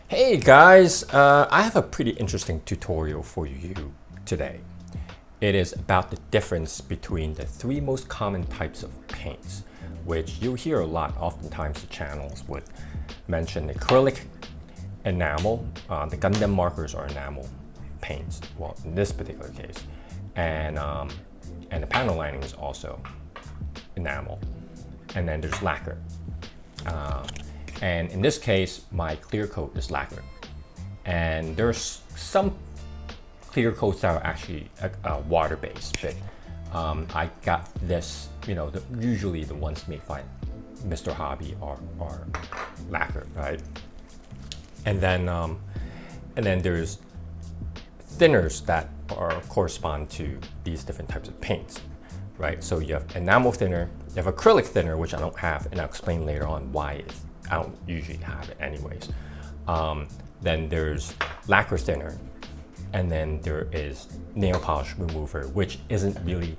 Hey guys, I have a pretty interesting tutorial for you today. It is about the difference between the three most common types of paints, which you'll hear a lot. Oftentimes the channels would mention acrylic, enamel, the Gundam markers are enamel paints, well in this particular case, and the panel lining is also enamel, and then there's lacquer. And in this case, my clear coat is lacquer. And there's some clear coats that are actually water-based, but I got this, usually the ones made by Mr. Hobby are lacquer, right? And then there's thinners that correspond to these different types of paints, right? So you have enamel thinner, you have acrylic thinner, which I don't have, and I'll explain later on why I don't usually have it anyways. Then there's lacquer thinner, and then there is nail polish remover, which isn't really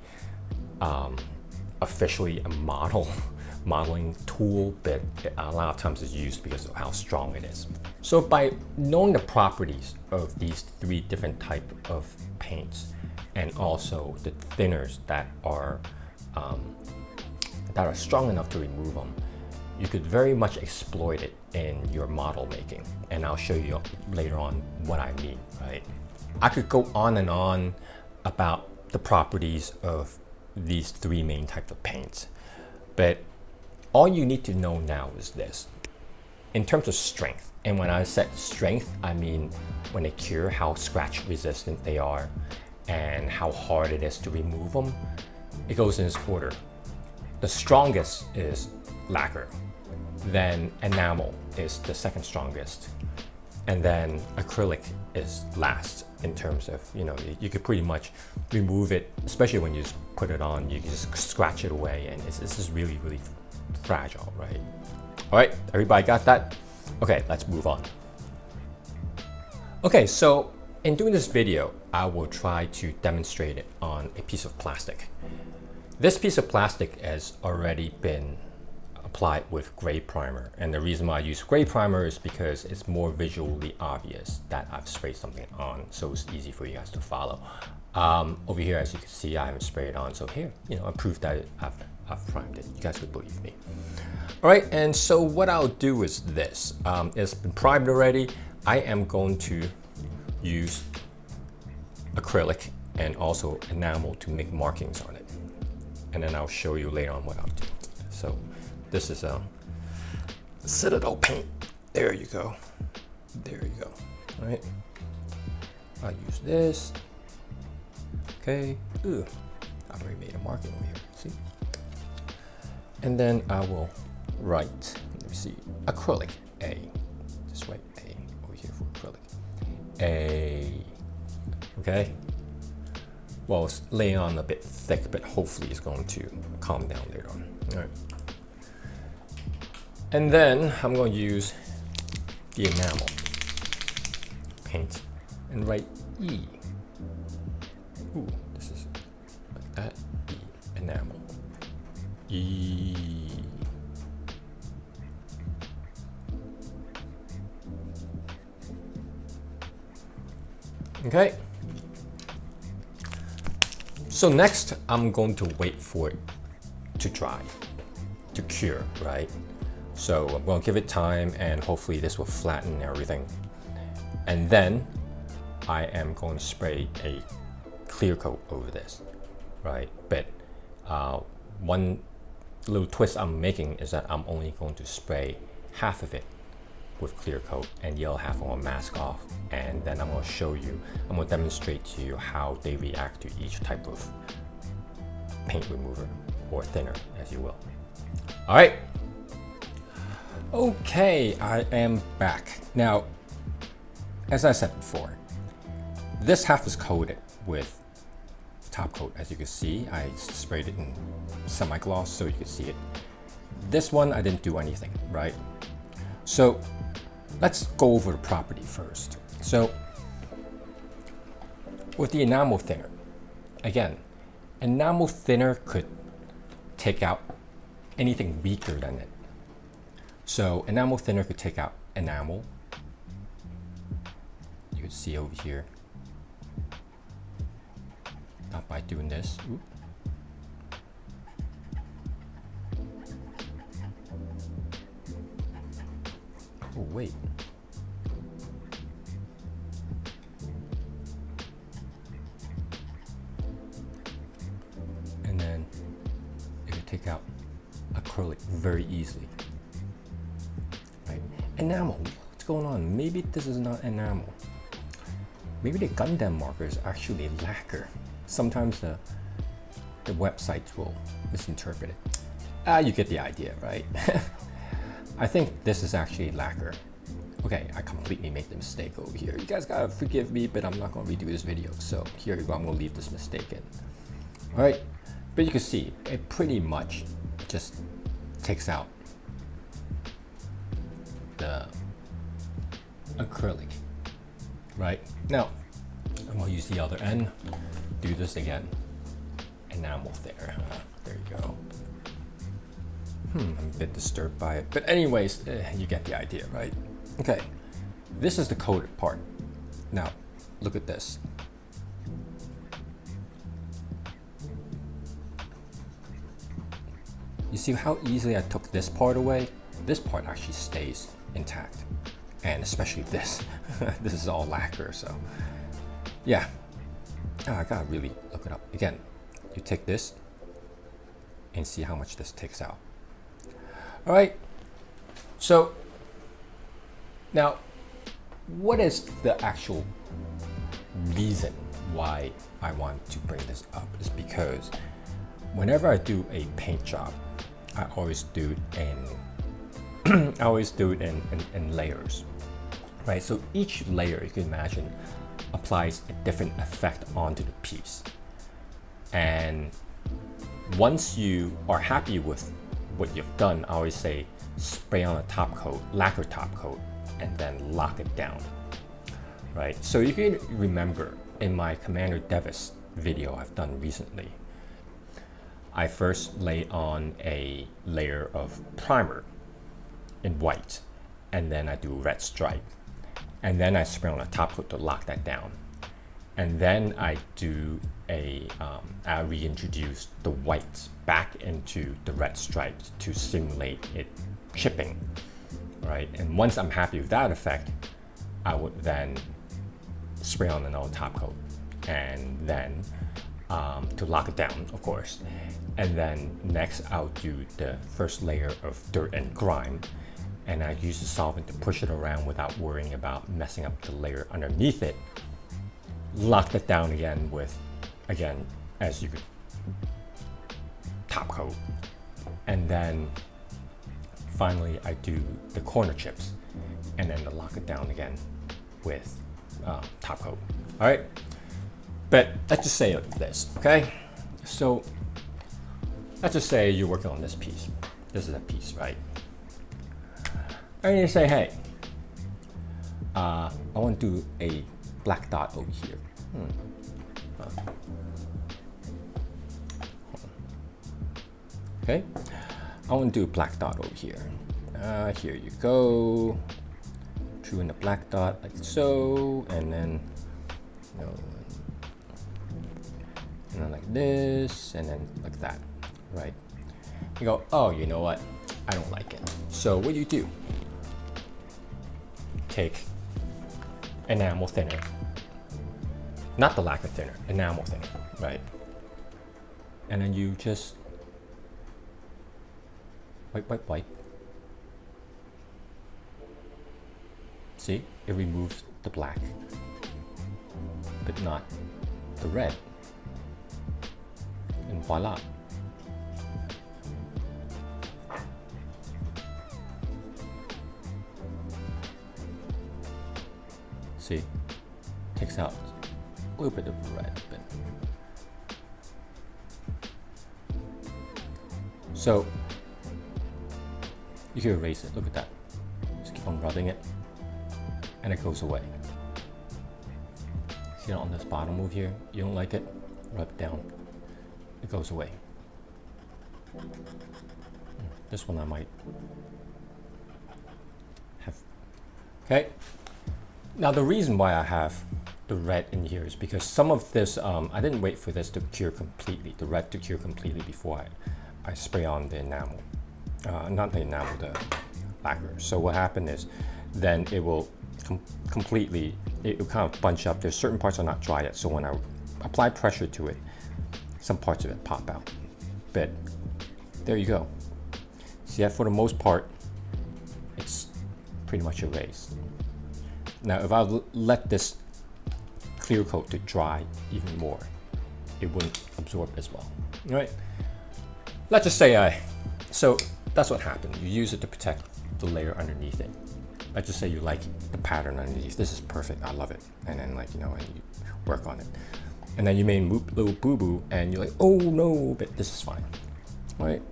officially a modeling tool, but a lot of times it's used because of how strong it is. So by knowing the properties of these three different types of paints, and also the thinners that are strong enough to remove them, you could very much exploit it in your model making. And I'll show you later on what I mean, right? I could go on and on about the properties of these three main types of paints, but all you need to know now is this. In terms of strength, and when I said strength, I mean when they cure, how scratch resistant they are and how hard it is to remove them. It goes in this order. The strongest is lacquer, then enamel is the second strongest, and then acrylic is last in terms of, you could pretty much remove it, especially when you just put it on, you can just scratch it away, and it's just really, really fragile, right? All right, everybody got that? Okay, let's move on. Okay, so in doing this video, I will try to demonstrate it on a piece of plastic. This piece of plastic has already been applied with gray primer, and the reason why I use gray primer is because it's more visually obvious that I've sprayed something on, so it's easy for you guys to follow. Over here, as you can see, I haven't sprayed it on, so here, I prove that I've primed it. You guys could believe me. All right, and so what I'll do is this. It's been primed already. I am going to use acrylic and also enamel to make markings on it, and then I'll show you later on what I'll do. So this is a Citadel Paint. There you go. There you go. All right. I'll use this. Okay. Ooh, I've already made a marking over here. See? And then I will write. Let me see. Acrylic A. Just write A over here for acrylic. A. Okay. Well, it's laying on a bit thick, but hopefully it's going to calm down later on. All right. And then I'm going to use the enamel paint and write E. Ooh, this is like that. E. Enamel. E. Okay. So next, I'm going to wait for it to dry, to cure, right? So I'm going to give it time, and hopefully this will flatten everything. And then I am going to spray a clear coat over this, right? But one little twist I'm making is that I'm only going to spray half of it with clear coat, and the other half I'm going to mask off. And then I'm going to show you, I'm going to demonstrate to you how they react to each type of paint remover or thinner, as you will. All right. Okay, I am back. Now, as I said before, this half is coated with top coat. As you can see, I sprayed it in semi-gloss so you can see it. This one, I didn't do anything, right? So let's go over the property first. So with the enamel thinner, again, enamel thinner could take out anything weaker than it. So enamel thinner could take out enamel, could see over here. Not by doing this. Oop. Oh wait. And then you can take out acrylic very easily. Right? Enamel. What's going on? Maybe this is not enamel. Maybe the Gundam marker is actually lacquer. Sometimes the websites will misinterpret it. You get the idea, right? I think this is actually lacquer. Okay, I completely made the mistake over here. You guys gotta forgive me, but I'm not gonna redo this video. So here you go, I'm gonna leave this mistake in. All right, but you can see it pretty much just takes out the acrylic, right? Now, I'm gonna use the other end, do this again. Enamel there, there you go. I'm a bit disturbed by it, but anyways, you get the idea, right? Okay, this is the coated part. Now, look at this. You see how easily I took this part away? This part actually stays intact, and especially this. This is all lacquer, so yeah. I gotta really look it up. Again, you take this and see how much this takes out. All right, so now what is the actual reason why I want to bring this up is because whenever I do a paint job, I always do it in layers, right? So each layer, you can imagine, applies a different effect onto the piece. And once you are happy with what you've done, I always say spray on a top coat, lacquer top coat, and then lock it down, right? So you can remember in my Commander Devis video I've done recently, I first lay on a layer of primer in white, and then I do red stripe, and then I spray on a top coat to lock that down, and then I do I reintroduce the whites back into the red stripes to simulate it chipping, right? And once I'm happy with that effect, I would then spray on another top coat, and then to lock it down, of course. And then next I'll do the first layer of dirt and grime, and I use the solvent to push it around without worrying about messing up the layer underneath it. Lock that down again with, again, as you could, top coat. And then finally I do the corner chips, and then to lock it down again with top coat. All right, but let's just say this, okay? So let's just say you're working on this piece. This is a piece, right? And you say, hey, I want to do a black dot over here. Okay, I want to do a black dot over here. Here you go. Drew in the black dot like so, and then, you know, and then like this, and then like that, right? You go, oh, you know what? I don't like it. So what do? Take enamel thinner, not the lacquer thinner, enamel thinner, right? And then you just wipe. See, it removes the black, but not the red. And voila. See, takes out a little bit of red, but so you can erase it. Look at that. Just keep on rubbing it, and it goes away. See it on this bottom move here? You don't like it? Rub it down. It goes away. This one I might have. Okay. Now the reason why I have the red in here is because some of this, I didn't wait for this to cure completely, the red to cure completely before I spray on the enamel. Not the enamel, the lacquer. So what happened is then it will completely, it will kind of bunch up. There's certain parts are not dry yet, so when I apply pressure to it, some parts of it pop out. But there you go. See that for the most part, it's pretty much erased. Now if I let this clear coat to dry even more, it wouldn't absorb as well. All right? Let's just say so that's what happened. You use it to protect the layer underneath it. Let's just say you like the pattern underneath. This is perfect, I love it. And then like, you know, and you work on it. And then you made a little boo-boo and you're like, oh no, but this is fine, right?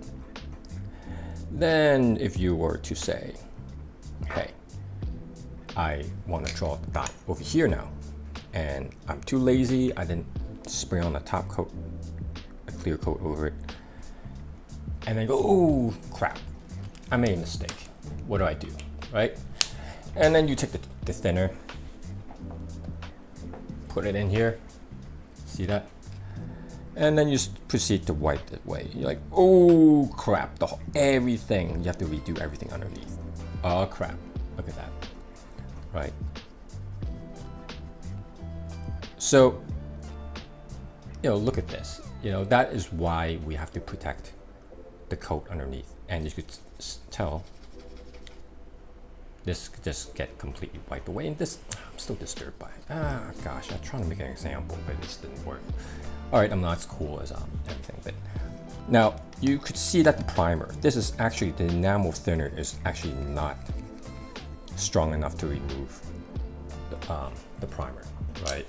Then if you were to say, hey, I want to draw the dot over here now, and I'm too lazy, I didn't spray on the top coat, a clear coat over it, and then go, oh crap, I made a mistake. What do? Right? And then you take the thinner, put it in here, see that? And then you proceed to wipe it away. You're like, oh crap, everything, you have to redo everything underneath. Oh crap, look at that, right? So, you know, look at this. You know, that is why we have to protect the coat underneath. And you could tell this could just get completely wiped away. And this, I'm still disturbed by it. Ah, gosh, I'm trying to make an example, but it just didn't work. All right, I'm not as cool as everything, but now you could see that the primer, this is actually, the enamel thinner is actually not strong enough to remove the primer, right?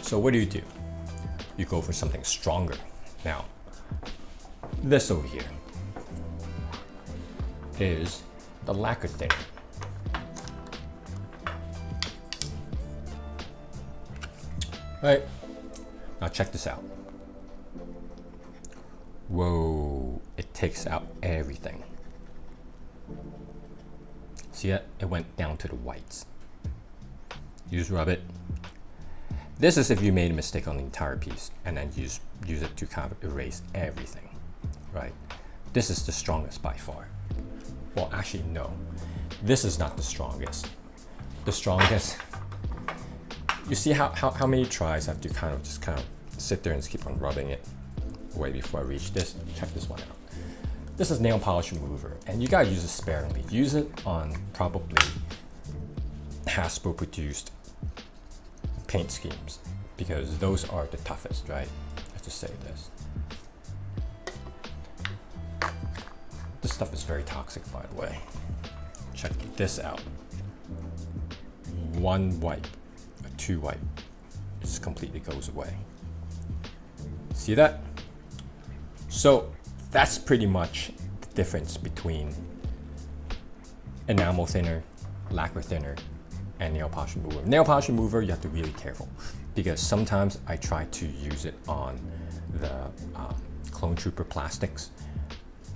So what do? You go for something stronger. Now, this over here is the lacquer thinner. Right, now check this out. Whoa, it takes out everything. See that? It went down to the whites. You just rub it. This is if you made a mistake on the entire piece and then use it to kind of erase everything, right? This is the strongest by far. Well, actually, no. This is not the strongest. The strongest, you see how many tries I have to kind of sit there and just keep on rubbing it away before I reach this? Check this one out. This is nail polish remover, and you gotta use it sparingly. Use it on probably Hasbro produced paint schemes, because those are the toughest, right? Let's just say this. This stuff is very toxic, by the way. Check this out. One wipe, two wipe, it just completely goes away. See that? So that's pretty much the difference between enamel thinner, lacquer thinner, and nail polish remover. Nail polish remover, you have to be really careful, because sometimes I try to use it on the Clone Trooper plastics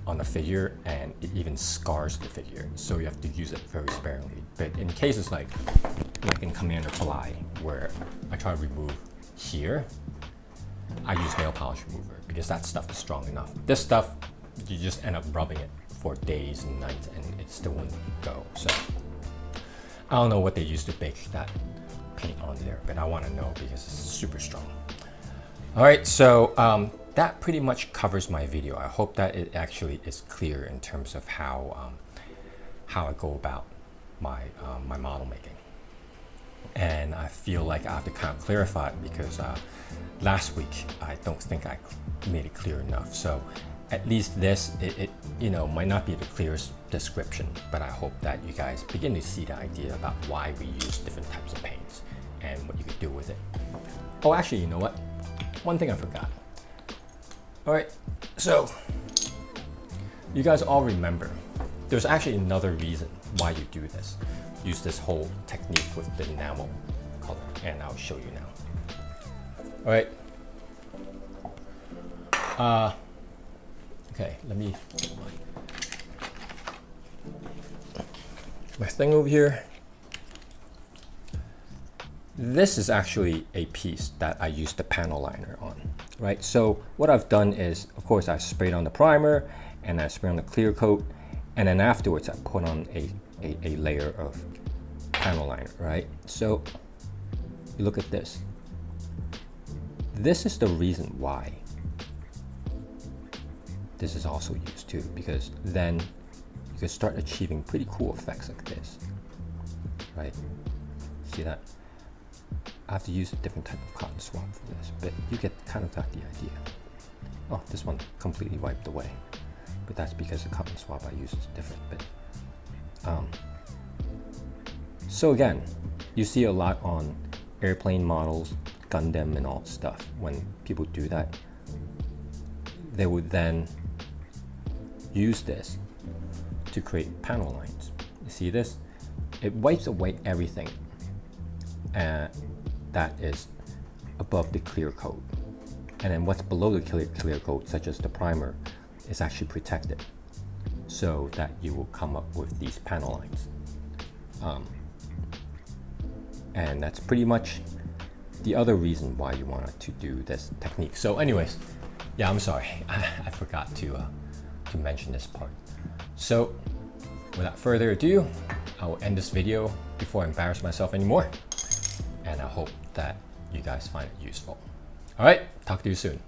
on the figure, and it even scars the figure. So you have to use it very sparingly. But in cases like in Commander Fly, where I try to remove here, I use nail polish remover because that stuff is strong enough. This stuff, you just end up rubbing it for days and nights and it still wouldn't go. So I don't know what they used to bake that paint on there, but I want to know because it's super strong. All right, so that pretty much covers my video. I hope that it actually is clear in terms of how I go about my my model making. And I feel like I have to kind of clarify it because last week I don't think I made it clear enough. So at least this, it you know, might not be the clearest description, but I hope that you guys begin to see the idea about why we use different types of paints and what you could do with it. Oh, actually, you know what? One thing I forgot. All right, so you guys all remember, there's actually another reason why you do this. Use this whole technique with the enamel color, and I'll show you now. All right. Okay, let me get my thing over here. this is actually a piece that I used the panel liner on, right? So what I've done is, of course, I sprayed on the primer and I sprayed on the clear coat, and then afterwards I put on a layer of panel liner, right? So you look at this. This is the reason why this is also used too, because then you can start achieving pretty cool effects like this, right? See that? I have to use a different type of cotton swab for this, but you get kind of got the idea. Oh, this one completely wiped away, but that's because the cotton swab I use is different. But so again, you see a lot on airplane models, Gundam and all stuff. When people do that, they would then use this to create panel lines. You see this? It wipes away everything that is above the clear coat, and then what's below the clear coat, such as the primer, is actually protected, so that you will come up with these panel lines. And that's pretty much the other reason why you wanted to do this technique. So anyways, yeah, I'm sorry, I forgot to mention this part. So without further ado, I will end this video before I embarrass myself anymore, and I hope that you guys find it useful. All right, talk to you soon.